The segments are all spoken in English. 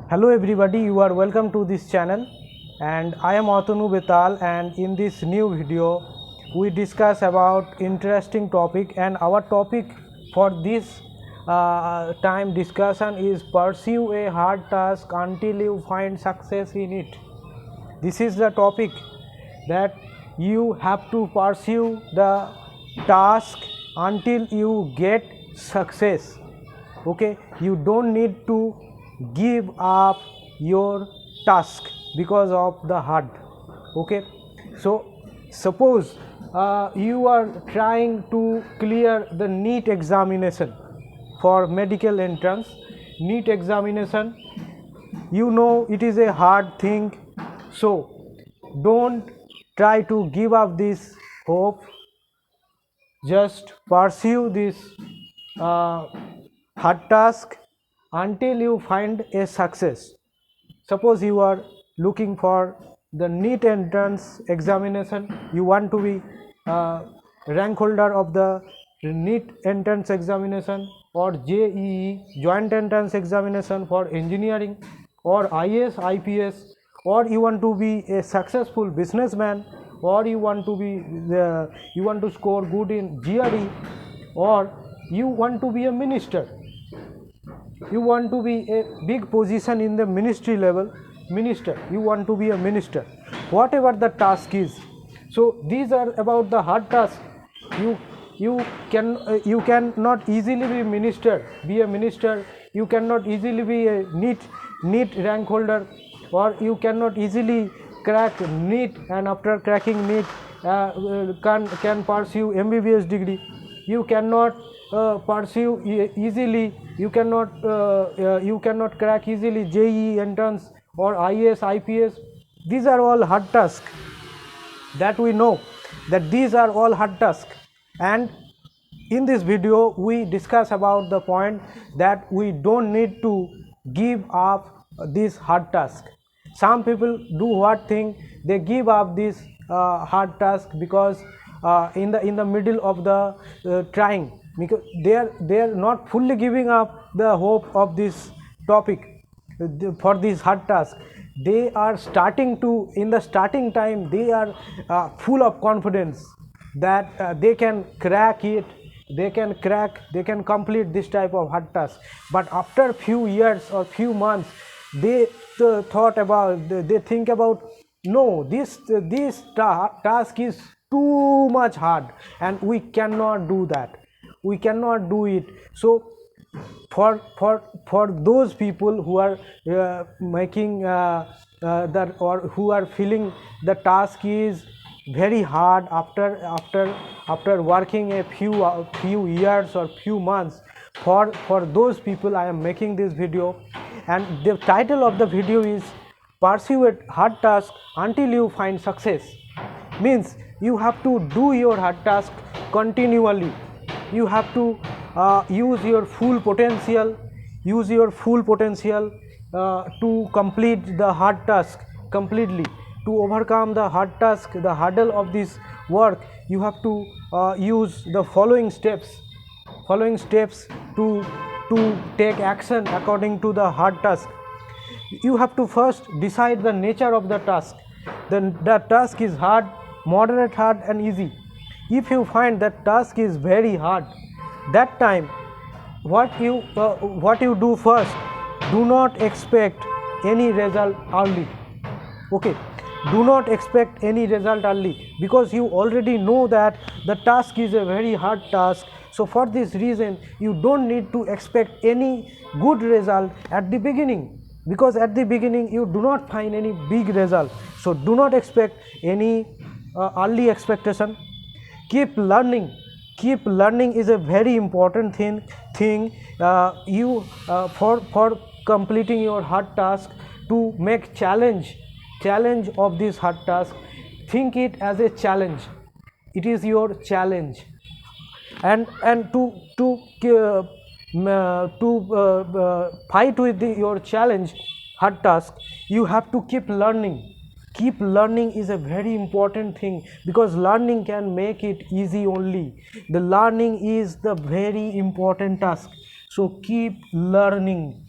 Hello everybody, you are welcome to this channel and I am Atanu Betal, and in this new video we discuss about interesting topic, and our topic for this time discussion is pursue a hard task until you find success in it. This is the topic that you have to pursue the task until you get success. Okay, you don't need to give up your task because of the hard. Okay, so suppose you are trying to clear the NEET examination for medical entrance. NEET examination, you know, it is a hard thing, so don't try to give up this hope. Just pursue this hard task until you find a success. Suppose you are looking for the NEET entrance examination, you want to be rank holder of the NEET entrance examination, or JEE joint entrance examination for engineering, or IAS IPS, or you want to be a successful businessman, or you want to score good in GRE, or you want to be a minister, you want to be a big position in the ministry level, minister, you want to be a minister, whatever the task is. So these are about the hard task. You cannot easily be a minister, you cannot easily be a NEET rank holder, or you cannot easily crack NEET, and after cracking NEET can pursue MBBS degree. You cannot pursue easily, you cannot crack easily JEE entrance or IAS IPS. These are all hard tasks, that we know that these are all hard tasks. And in this video we discuss about the point that we don't need to give up this hard task. Some people do what thing, they give up this hard task because in the middle of the trying, because they are not fully giving up the hope of this topic for this hard task. They are starting to, in the starting time they are full of confidence that they can crack it, they can complete this type of hard task. But after few years or few months, they they think about, no, this task is too much hard and we cannot do that, we cannot do it. So for those people who are making that, or who are feeling the task is very hard after working a few years or few months, for those people I am making this video. And the title of the video is pursue a hard task until you find success. Means you have to do your hard task continually, you have to use your full potential, to complete the hard task completely. To overcome the hard task, the hurdle of this work, you have to use the following steps to take action according to the hard task. You have to first decide the nature of the task. The task is hard, moderate hard, and easy. If you find that task is very hard, that time what you do first, do not expect any result early. Okay, do not expect any result early, because you already know that the task is a very hard task. So for this reason you don't need to expect any good result at the beginning, because at the beginning you do not find any big result. So do not expect any early expectation. Keep learning is a very important thing. For completing your hard task, to make challenge of this hard task, think it as a challenge. It is your challenge, and to fight with your challenge, hard task, you have to keep learning. Is a very important thing, because learning can make it easy only. The learning is the very important task, so keep learning.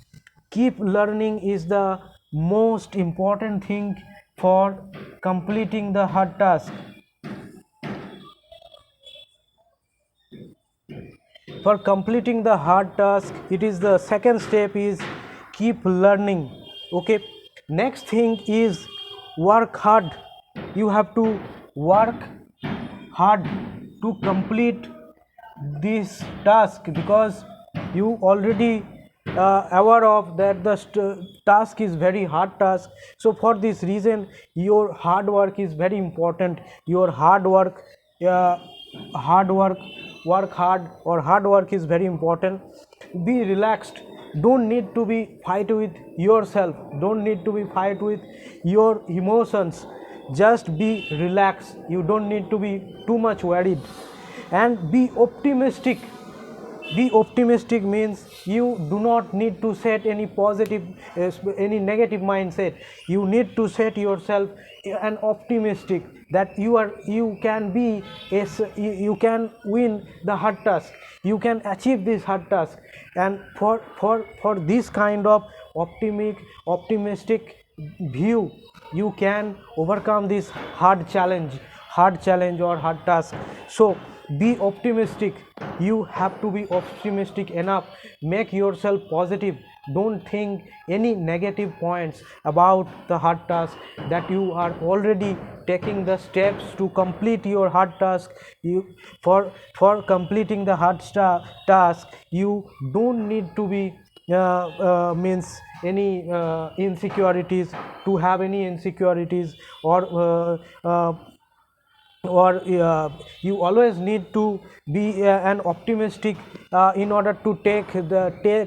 Keep learning is the most important thing for completing the hard task. For completing the hard task, it is the second step is keep learning. Okay, next thing is work hard. You have to work hard to complete this task, because you already aware of that the task is very hard task. So for this reason your hard work is very important. Your uh, hard work work hard, or hard work is very important. Be relaxed, don't need to be fight with yourself, don't need to be fight with your emotions. Just be relaxed, you don't need to be too much worried. And be optimistic. Be optimistic means you do not need to set any positive any negative mindset. You need to set yourself an optimistic, that you can be you can win the hard task, you can achieve this hard task. And for this kind of optimistic view, you can overcome this hard challenge or hard task. So be optimistic, you have to be optimistic enough, make yourself positive, don't think any negative points about the hard task, that you are already taking the steps to complete your hard task. You for completing the task, you don't need to be means any insecurities, to have any insecurities, or you always need to be an optimistic in order to take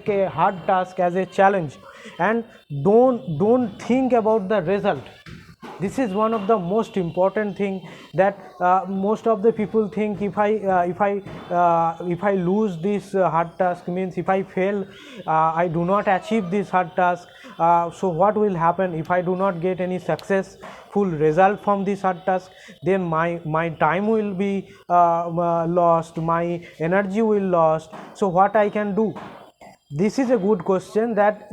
a hard task as a challenge. And don't think about the result. This is one of the most important thing, that most of the people think, if I lose this hard task, means if I fail, I do not achieve this hard task, so what will happen if I do not get any successful result from this hard task? Then my time will be lost, my energy will lost. So what I can do? This is a good question, that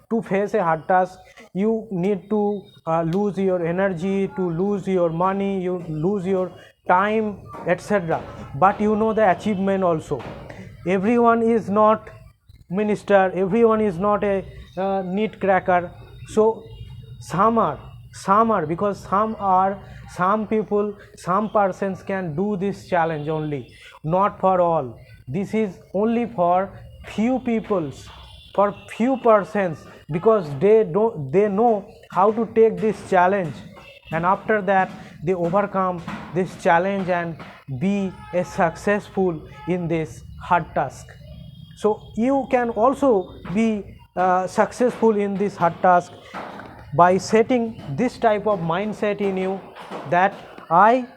to face a hard task you need to lose your energy, to lose your money, you lose your time, etc. But you know the achievement also. Everyone is not minister, everyone is not a neat cracker. So some are because some people, some persons can do this challenge only, not for all. This is only for few peoples, for few persons, because they know how to take this challenge, and after that they overcome this challenge and be a successful in this hard task. So you can also be successful in this hard task by setting this type of mindset in you, that I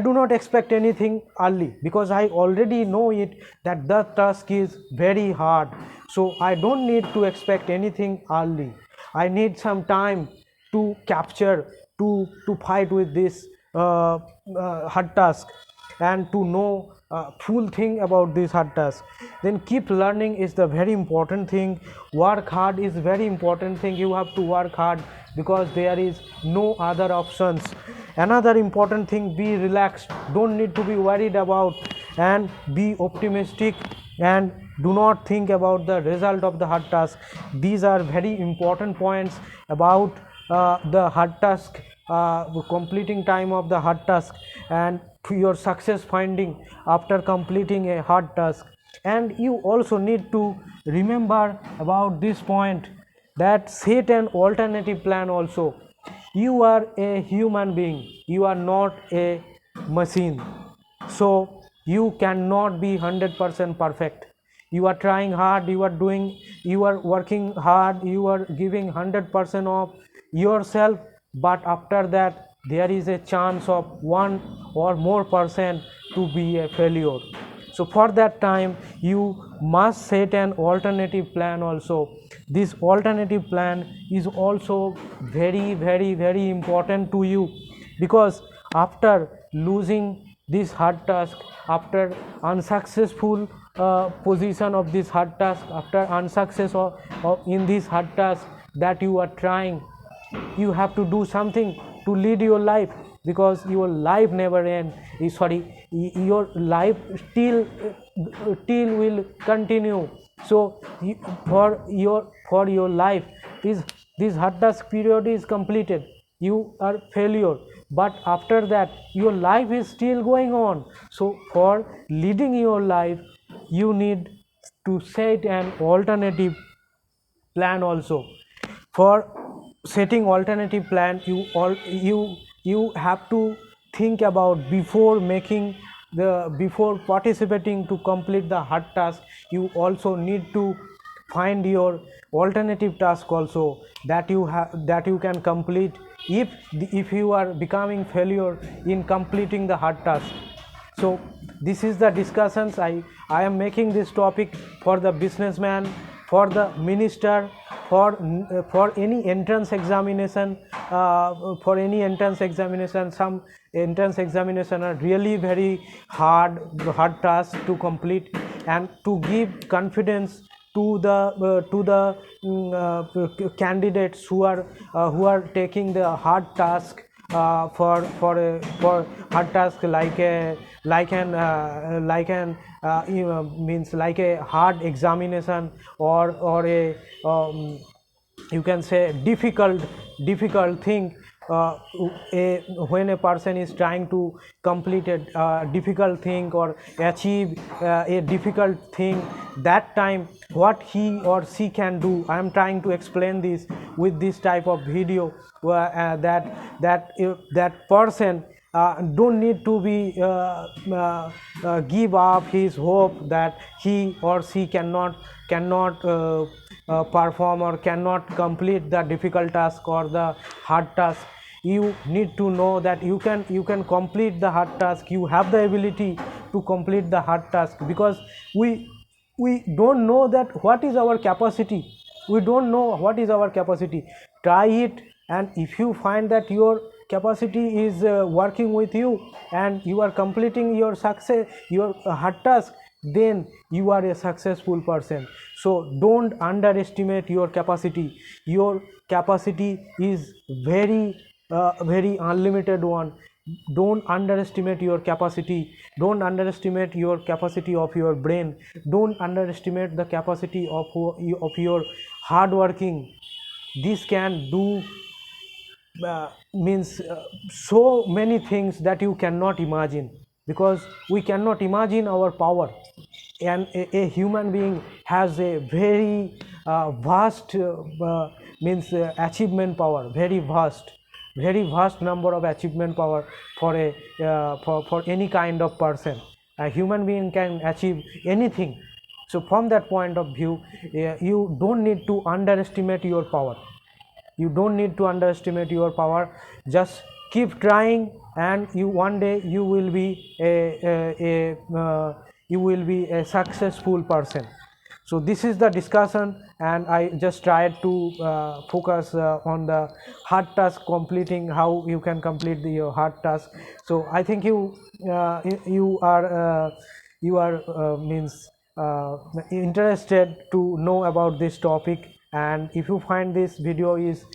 do not expect anything early, because I already know it, that the task is very hard. So I don't need to expect anything early. I need some time to capture, to fight with this hard task, and to know full thing about this hard task. Then keep learning is the very important thing. Work hard is very important thing. You have to work hard, because there is no other options. Another important thing, be relaxed, don't need to be worried about, and be optimistic, and do not think about the result of the hard task. These are very important points about the hard task, completing time of the hard task, and your success finding after completing a hard task. And you also need to remember about this point, that set an alternative plan also. You are a human being, you are not a machine. So you cannot be 100% perfect. You are trying hard, you are working hard, you are giving 100% of yourself, but after that there is a chance of 1 or more percent to be a failure. So for that time you must set an alternative plan also. This alternative plan is also very important to you, because after losing this hard task, after unsuccessful position of this hard task, after unsuccess or in this hard task that you are trying, you have to do something to lead your life, because your life never end, your life still will continue. So for your life, this hard task period is completed, you are failure, but after that your life is still going on. So for leading your life, you need to set an alternative plan also. For setting alternative plan, you have to think about, before participating to complete the hard task, you also need to find your alternative task also, that you can complete if you are becoming failure in completing the hard task. So this is the discussions I am making this topic for the businessman, for the minister, for any entrance examination, some entrance examination are really very hard task to complete, and to give confidence to the candidates who are taking the hard task, for hard task means like a hard examination, or a you can say difficult thing. When a person is trying to complete a difficult thing or achieve a difficult thing, that time what he or she can do, I am trying to explain this with this type of video, that person don't need to be give up his hope that he or she cannot perform or cannot complete the difficult task or the hard task. You need to know that you can complete the hard task, you have the ability to complete the hard task, because we don't know that what is our capacity. We don't know what is our capacity. Try it, and if you find that your capacity is working with you and you are completing your hard task, then you are a successful person. So don't underestimate your capacity. Your capacity is very unlimited one. Don't underestimate your capacity. Don't underestimate your capacity of your brain. Don't underestimate the capacity of your hard working. This can do means so many things that you cannot imagine, because we cannot imagine our power. And a human being has a very vast means achievement power, very vast number of achievement power for a for any kind of person. A human being can achieve anything. So from that point of view, you don't need to underestimate your power. You don't need to underestimate your power. Just keep trying, and you one day you will be a successful person. So this is the discussion, and I just tried to focus on the hard task completing, how you can complete your hard task. So I think you are means interested to know about this topic, and if you find this video is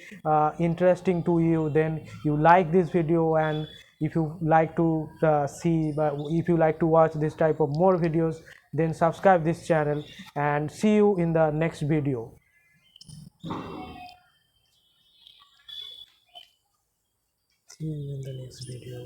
interesting to you, then you like this video. And if you like to if you like to watch this type of more videos, then subscribe this channel, and see you in the next video. See you in the next video.